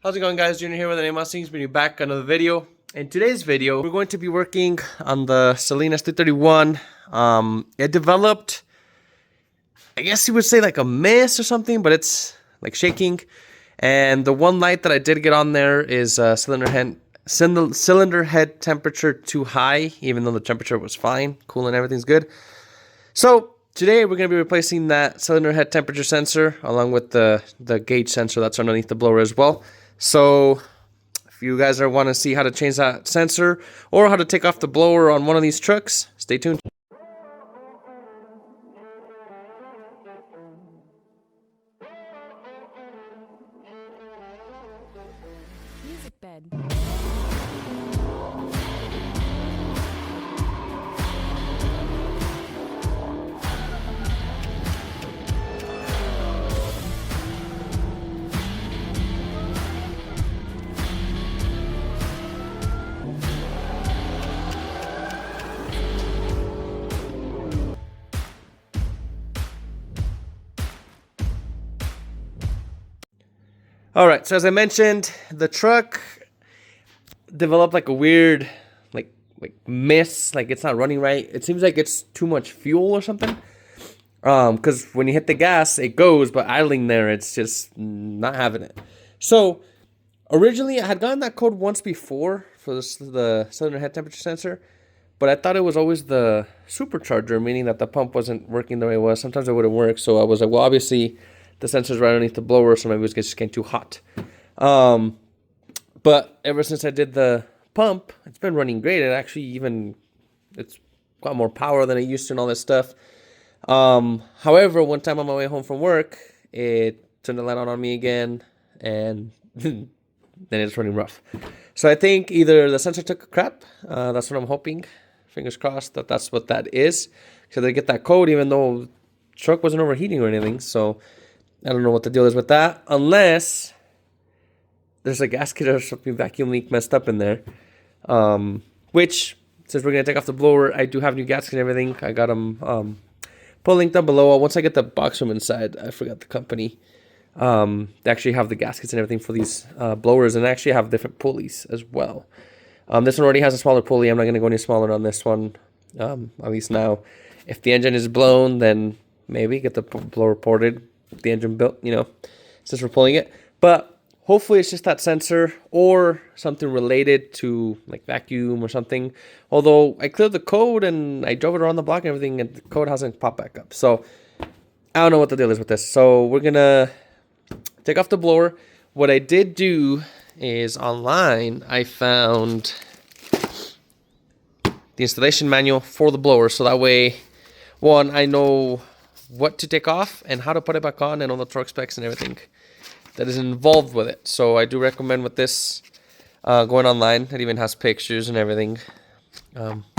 How's it going, guys? Junior here with the Mustangs, bringing you back another video. In today's video, we're going to be working on the Saleen s331. It developed, I guess you would say, like a mess or something, but it's like shaking. And the one light that I did get on there is cylinder head temperature too high, even though the temperature was fine, cool and everything's good. So today we're going to be replacing that cylinder head temperature sensor along with the gauge sensor that's underneath the blower as well. So if you guys want to see how to change that sensor or how to take off the blower on one of these trucks, stay tuned. Music bed. Alright, so as I mentioned, the truck developed like a weird like miss, like it's not running right. It seems like it's too much fuel or something. Because when you hit the gas, it goes, but idling there, it's just not having it. So originally I had gotten that code once before for the cylinder head temperature sensor, but I thought it was always the supercharger, meaning that the pump wasn't working the way it was. Sometimes it wouldn't work, so I was like, well, obviously the sensor's right underneath the blower, so maybe it was just getting too hot. But ever since I did the pump, it's been running great. It actually it's got more power than it used to and all this stuff. However, one time on my way home from work, it turned the light on me again, and then it's running rough. So I think either the sensor took a crap, that's what I'm hoping, fingers crossed that that's what that is. So they get that code even though the truck wasn't overheating or anything, so I don't know what the deal is with that, unless there's a gasket or something, vacuum leak messed up in there. Which, since we're going to take off the blower, I do have new gaskets and everything. I got them pull linked down below. Once I get the box room inside, I forgot the company. They actually have the gaskets and everything for these blowers, and they actually have different pulleys as well. This one already has a smaller pulley. I'm not going to go any smaller on this one, at least now. If the engine is blown, then maybe get the blower ported, the engine built, since we're pulling it. But hopefully it's just that sensor or something related to like vacuum or something. Although I cleared the code and I drove it around the block and everything, and the code hasn't popped back up. So I don't know what the deal is with this. So we're gonna take off the blower. What I did do is online I found the installation manual for the blower, so that way, one, I know what to take off and how to put it back on and all the torque specs and everything that is involved with it. So I do recommend with this going online. It even has pictures and everything,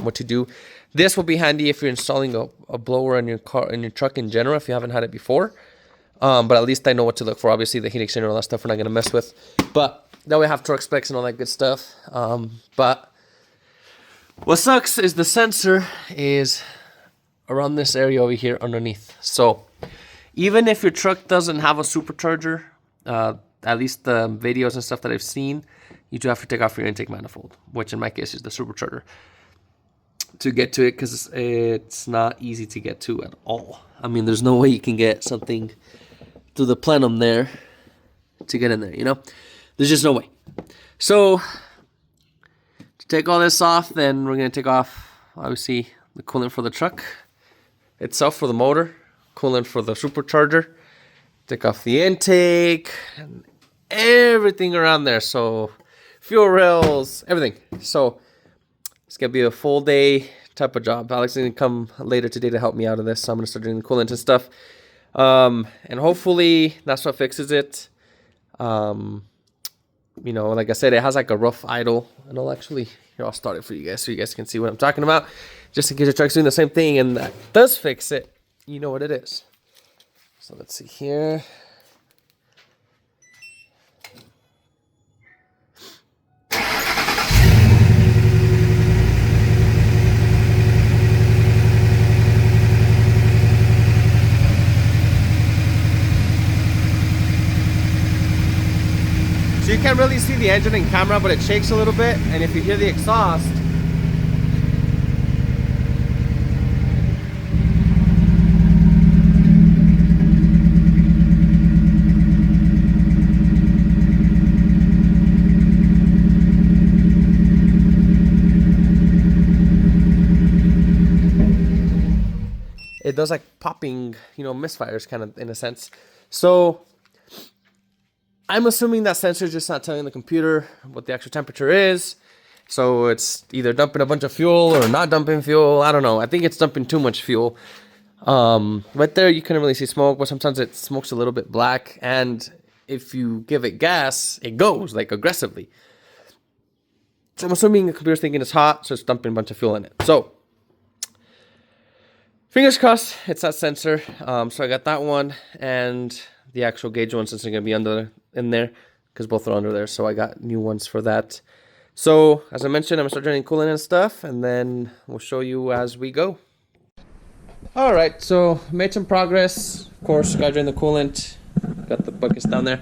what to do. This will be handy if you're installing a blower in your car, in your truck in general, if you haven't had it before. But at least I know what to look for. Obviously the heat exchanger and all that stuff we're not going to mess with, but that way I have torque specs and all that good stuff. But what sucks is the sensor is around this area over here underneath. So even if your truck doesn't have a supercharger, at least the videos and stuff that I've seen, you do have to take off your intake manifold, which in my case is the supercharger, to get to it, because it's not easy to get to at all. I mean, there's no way you can get something through the plenum there to get in there, There's just no way. So to take all this off, then we're going to take off, obviously, the coolant for the truck itself, for the motor, coolant for the supercharger, take off the intake and everything around there, so fuel rails, everything. So it's gonna be a full day type of job. Alex is gonna come later today to help me out of this, so I'm gonna start doing the coolant and stuff, and hopefully that's what fixes it. Like I said, it has like a rough idle, and I'll start it for you guys so you guys can see what I'm talking about, just in case your truck's doing the same thing and that does fix it, you know what it is. So let's see here. So you can't really see the engine in camera, but it shakes a little bit, and if you hear the exhaust, it does like popping, you know, misfires kind of in a sense. So I'm assuming that sensor is just not telling the computer what the actual temperature is. So it's either dumping a bunch of fuel or not dumping fuel. I don't know. I think it's dumping too much fuel. Right there, you couldn't really see smoke, but sometimes it smokes a little bit black. And if you give it gas, it goes like aggressively. So I'm assuming the computer's thinking it's hot, so it's dumping a bunch of fuel in it. So fingers crossed, it's that sensor. So I got that one, and the actual gauge one sensor going to be in there because both are under there. So I got new ones for that. So as I mentioned, I'm going to start draining coolant and stuff, and then we'll show you as we go. All right, so made some progress. Of course, got to drain the coolant. Got the buckets down there.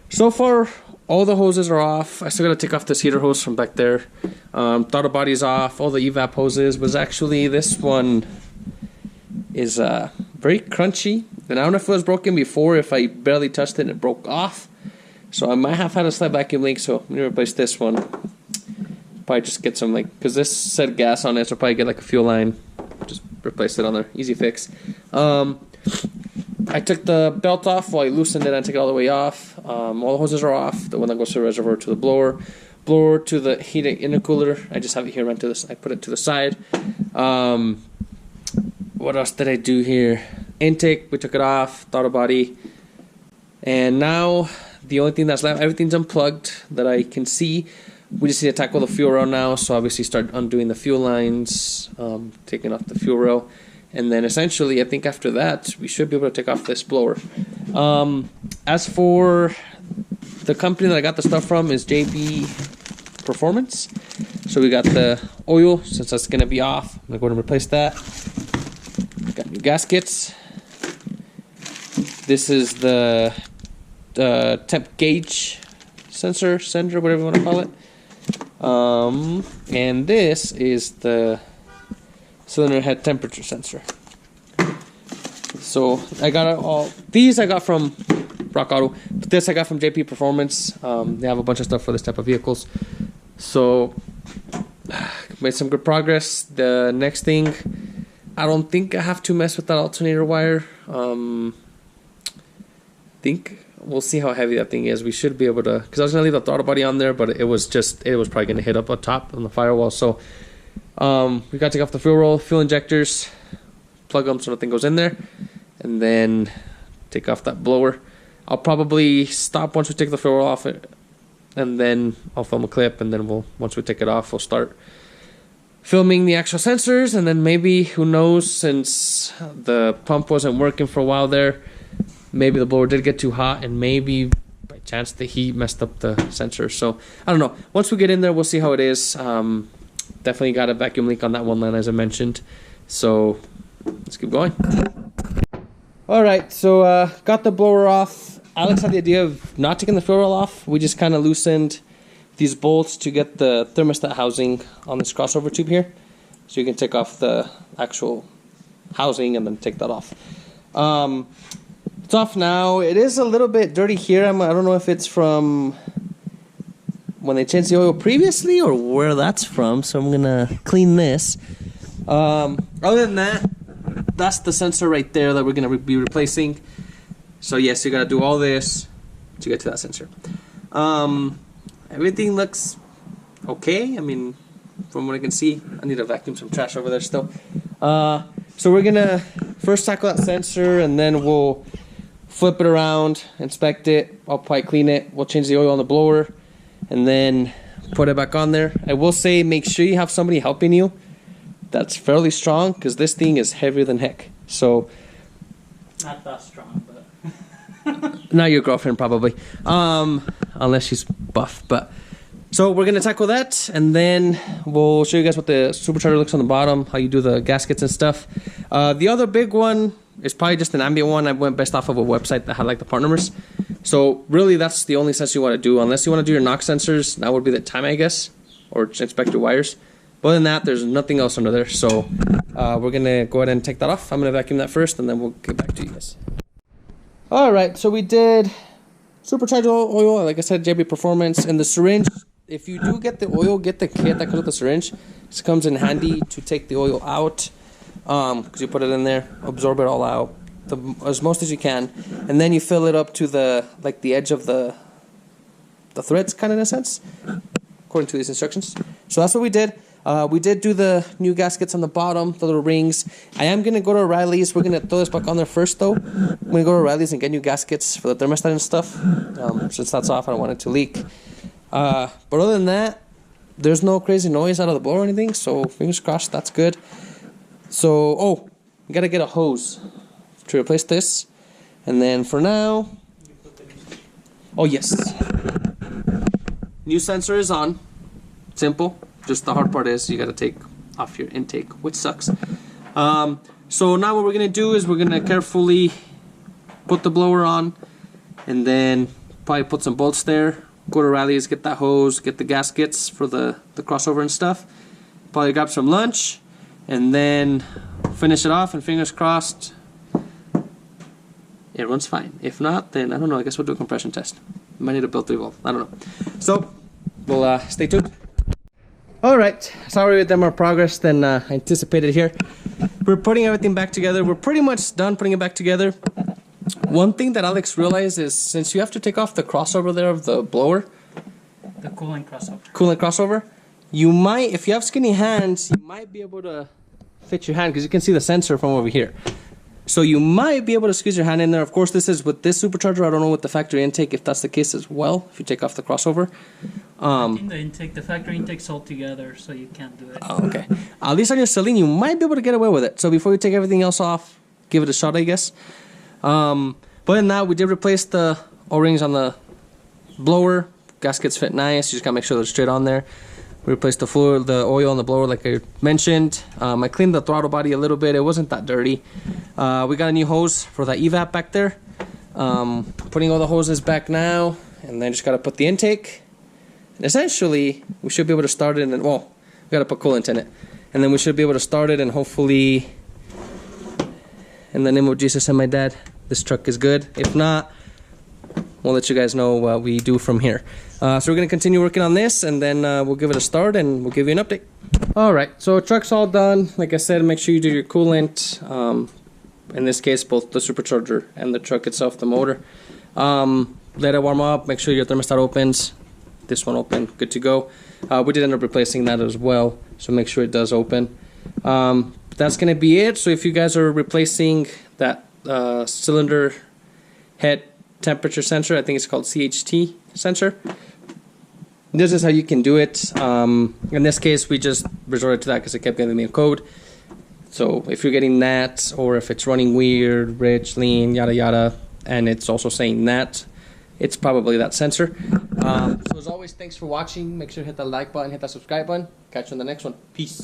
So far, all the hoses are off. I still got to take off this heater hose from back there. Throttle body's off. All the evap hoses. Was actually, this one is very crunchy. And I don't know if it was broken before, if I barely touched it and it broke off. So I might have had a slight vacuum leak, so I'm going to replace this one. Probably just get some, like, because this said gas on it, so I'll probably get like a fuel line. Just replace it on there. Easy fix. I took the belt off while I loosened it. I took it all the way off. All the hoses are off. The one that goes to the reservoir to the blower. Blower to the heat intercooler. I just have it here right to this. I put it to the side. What else did I do here? Intake, we took it off. Throttle body. And now the only thing that's left, everything's unplugged that I can see. We just need to tackle the fuel rail now. So obviously start undoing the fuel lines, taking off the fuel rail. And then essentially, I think after that, we should be able to take off this blower. As for the company that I got the stuff from is JB Performance. So we got the oil, since that's going to be off. I'm going to go ahead and replace that. Got new gaskets. This is the temp gauge sensor, whatever you want to call it. And this is the cylinder head temperature sensor. So I got all these I got from Rock Auto, but this I got from JP Performance. They have a bunch of stuff for this type of vehicles. So made some good progress. The next thing, I don't think I have to mess with that alternator wire. Think we'll see how heavy that thing is. We should be able to, because I was gonna leave the throttle body on there, but it was probably gonna hit up on top on the firewall. So we got to take off the fuel roll, fuel injectors, plug them so nothing goes in there, and then take off that blower. I'll probably stop once we take the fuel roll off it, and then I'll film a clip, and then once we take it off, we'll start filming the actual sensors, and then maybe, who knows, since the pump wasn't working for a while there, maybe the blower did get too hot, and maybe by chance the heat messed up the sensor. So I don't know. Once we get in there, we'll see how it is. Definitely got a vacuum leak on that one line, as I mentioned. So let's keep going. All right, so got the blower off. Alex had the idea of not taking the fuel rail off. We just kind of loosened these bolts to get the thermostat housing on this crossover tube here. So you can take off the actual housing and then take that off. It's off now. It is a little bit dirty here. I don't know if it's from when they changed the oil previously or where that's from. So I'm gonna clean this. Other than that, that's the sensor right there that we're gonna be replacing. So yes, you gotta do all this to get to that sensor. Everything looks okay. I mean, from what I can see, I need to vacuum some trash over there still. So we're gonna first tackle that sensor, and then we'll flip it around, inspect it. I'll probably clean it. We'll change the oil on the blower, and then put it back on there. I will say, make sure you have somebody helping you that's fairly strong, because this thing is heavier than heck. So not that strong, but not your girlfriend probably, unless she's buff. But so we're gonna tackle that, and then we'll show you guys what the supercharger looks on the bottom, how you do the gaskets and stuff. The other big one It's probably just an ambient one. I went based off of a website that had like the part numbers. So really that's the only sensor you want to do. Unless you want to do your knock sensors, that would be the time, I guess, or inspect your wires. But other than that, there's nothing else under there. So we're going to go ahead and take that off. I'm going to vacuum that first, and then we'll get back to you guys. All right, so we did Supercharger oil, like I said, JB Performance, and the syringe. If you do get the oil, get the kit that comes with the syringe. This comes in handy to take the oil out, because you put it in there, absorb it all out, as most as you can, and then you fill it up to the edge of the threads, kind of in a sense, according to these instructions. So that's what we did. We did do the new gaskets on the bottom, the little rings. I am going to go to O'Reilly's. We're going to throw this back on there first, though. I'm going to go to O'Reilly's and get new gaskets for the thermostat and stuff. Since that's off, I don't want it to leak. But other than that, there's no crazy noise out of the blower or anything, so fingers crossed, that's good. So, we got to get a hose to replace this. And then for now... Oh, yes. New sensor is on. Simple. Just the hard part is you got to take off your intake, which sucks. So now what we're going to do is we're going to carefully put the blower on, and then probably put some bolts there. Go to O'Reilly's, get that hose, get the gaskets for the crossover and stuff. Probably grab some lunch, and then finish it off, and fingers crossed it runs fine. If not, then I don't know, I guess we'll do a compression test. Might need a build 3 valve, I don't know. So we'll stay tuned. Alright, sorry with more progress than anticipated here. We're putting everything back together. We're pretty much done putting it back together. One thing that Alex realized is, since you have to take off the crossover there of the blower, the coolant crossover, you might, if you have skinny hands, you might be able to fit your hand, because you can see the sensor from over here. So you might be able to squeeze your hand in there. Of course, this is with this supercharger. I don't know with the factory intake if that's the case as well, if you take off the crossover. I think the factory intake's all together, so you can't do it. Oh, okay. At least on your Saleen, you might be able to get away with it. So before you take everything else off, give it a shot, I guess. But in that, we did replace the O-rings on the blower. Gaskets fit nice. You just gotta make sure they're straight on there. We replaced the oil on the blower, like I mentioned. I cleaned the throttle body a little bit. It wasn't that dirty. We got a new hose for the evap back there. Putting all the hoses back now, and then just gotta put the intake. And essentially, we should be able to start it, and well, we gotta put coolant in it, and then we should be able to start it, and hopefully, in the name of Jesus and my dad, this truck is good. If not, we'll let you guys know what we do from here. So we're going to continue working on this, and then we'll give it a start, and we'll give you an update. Alright, so truck's all done. Like I said, make sure you do your coolant. In this case, both the supercharger and the truck itself, the motor. Let it warm up, make sure your thermostat opens. This one open, good to go. We did end up replacing that as well, so make sure it does open. That's going to be it. So if you guys are replacing that cylinder head temperature sensor, I think it's called CHT Sensor, this is how you can do it. In this case, we just resorted to that because it kept giving me a code. So if you're getting that, or if it's running weird, rich, lean, yada yada, and it's also saying that, it's probably that sensor. So as always, thanks for watching. Make sure to hit that like button, hit that subscribe button. Catch you on the next one. Peace.